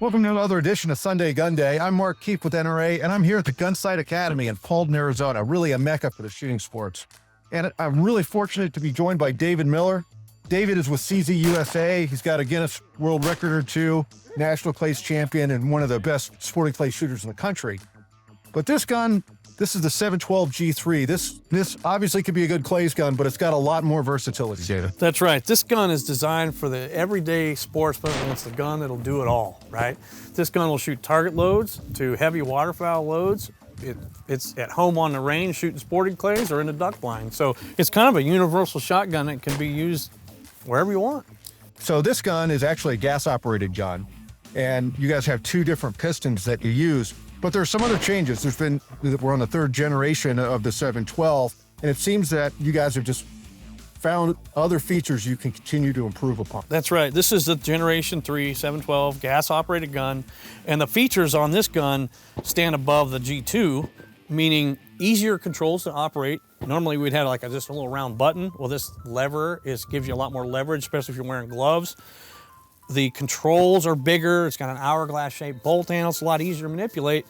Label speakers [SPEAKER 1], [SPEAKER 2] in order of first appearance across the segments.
[SPEAKER 1] Welcome to another edition of Sunday Gun Day. I'm Mark Keefe with NRA, and I'm here at the Gunsight Academy in Paulden, Arizona, really a mecca for the shooting sports. And I'm really fortunate to be joined by David Miller. David is with CZ USA. He's got a Guinness World Record or two, national clays champion, and one of the best sporting clay shooters in the country. But this gun, this is the 712 G3. This obviously could be a good clays gun, but it's got a lot more versatility, David.
[SPEAKER 2] That's right. This gun is designed for the everyday sportsman, and it's the gun that'll do it all, right? This gun will shoot target loads to heavy waterfowl loads. It's at home on the range shooting sporting clays or in the duck blind. So it's kind of a universal shotgun that can be used wherever you want.
[SPEAKER 1] So this gun is actually a gas-operated gun, and you guys have two different pistons that you use. But there's some other changes. We're on the third generation of the 712, and it seems that you guys have just found other features you can continue to improve upon.
[SPEAKER 2] That's right. This is the Generation 3 712 gas-operated gun, and the features on this gun stand above the G2, meaning easier controls to operate. Normally we'd have just a little round button. Well, this lever gives you a lot more leverage, especially if you're wearing gloves. The controls are bigger. It's got an hourglass-shaped bolt handle. It's a lot easier to manipulate.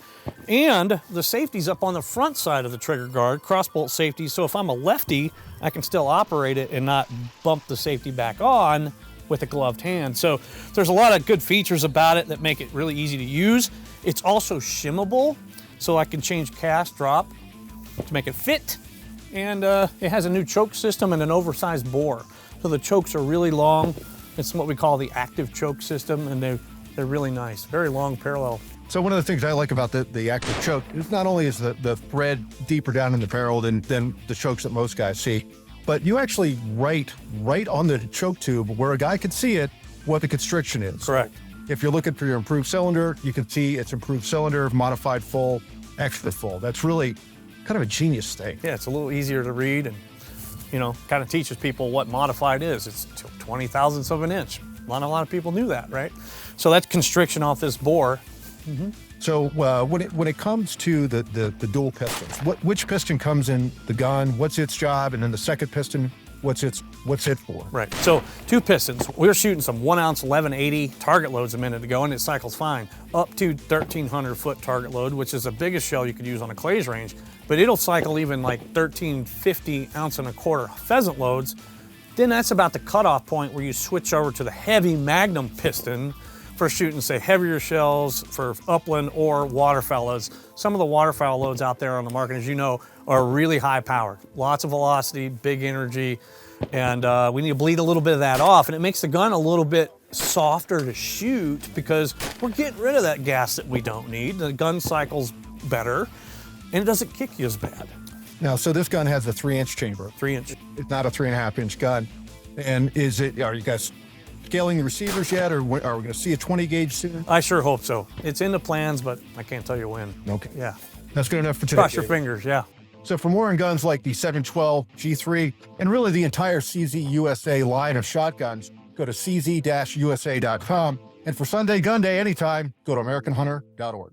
[SPEAKER 2] And the safety's up on the front side of the trigger guard, cross-bolt safety. So if I'm a lefty, I can still operate it and not bump the safety back on with a gloved hand. So there's a lot of good features about it that make it really easy to use. It's also shimmable, so I can change cast, drop to make it fit. And it has a new choke system and an oversized bore. So the chokes are really long. It's what we call the active choke system, and they're really nice, very long parallel.
[SPEAKER 1] So one of the things I like about the active choke is not only is the thread deeper down in the barrel than the chokes that most guys see, but you actually write right on the choke tube where a guy could see it what the constriction is.
[SPEAKER 2] Correct.
[SPEAKER 1] If you're looking for your improved cylinder, you can see it's improved cylinder, modified full, extra full. That's really kind of a genius thing.
[SPEAKER 2] Yeah, it's a little easier to read and, kind of teaches people what modified is. It's 20 thousandths of an inch. Not a lot of people knew that, right? So that's constriction off this bore.
[SPEAKER 1] Mm-hmm. So when it comes to the dual pistons, which piston comes in the gun? What's its job? And then the second piston, what's it for?
[SPEAKER 2] Right. So two pistons. We were shooting some 1 ounce 1180 target loads a minute ago, and it cycles fine up to 1,300 foot target load, which is the biggest shell you could use on a clays range. But it'll cycle even like 1,350 ounce and a quarter pheasant loads. Then that's about the cutoff point where you switch over to the heavy Magnum piston for shooting, say, heavier shells for upland or waterfowl loads. Some of the waterfowl loads out there on the market, as you know, are really high powered. Lots of velocity, big energy, and we need to bleed a little bit of that off, and it makes the gun a little bit softer to shoot because we're getting rid of that gas that we don't need. The gun cycles better, and it doesn't kick you as bad.
[SPEAKER 1] Now, so this gun has a 3-inch chamber.
[SPEAKER 2] 3-inch.
[SPEAKER 1] It's not a 3.5-inch gun. And are you guys scaling the receivers yet, or are we going to see a 20 gauge soon?
[SPEAKER 2] I sure hope so. It's in the plans, but I can't tell you when.
[SPEAKER 1] Okay.
[SPEAKER 2] Yeah.
[SPEAKER 1] That's good enough for today.
[SPEAKER 2] Cross your fingers, yeah.
[SPEAKER 1] So for more on guns like the 712 G3 and really the entire CZ USA line of shotguns, go to cz-usa.com. And for Sunday Gun Day anytime, go to AmericanHunter.org.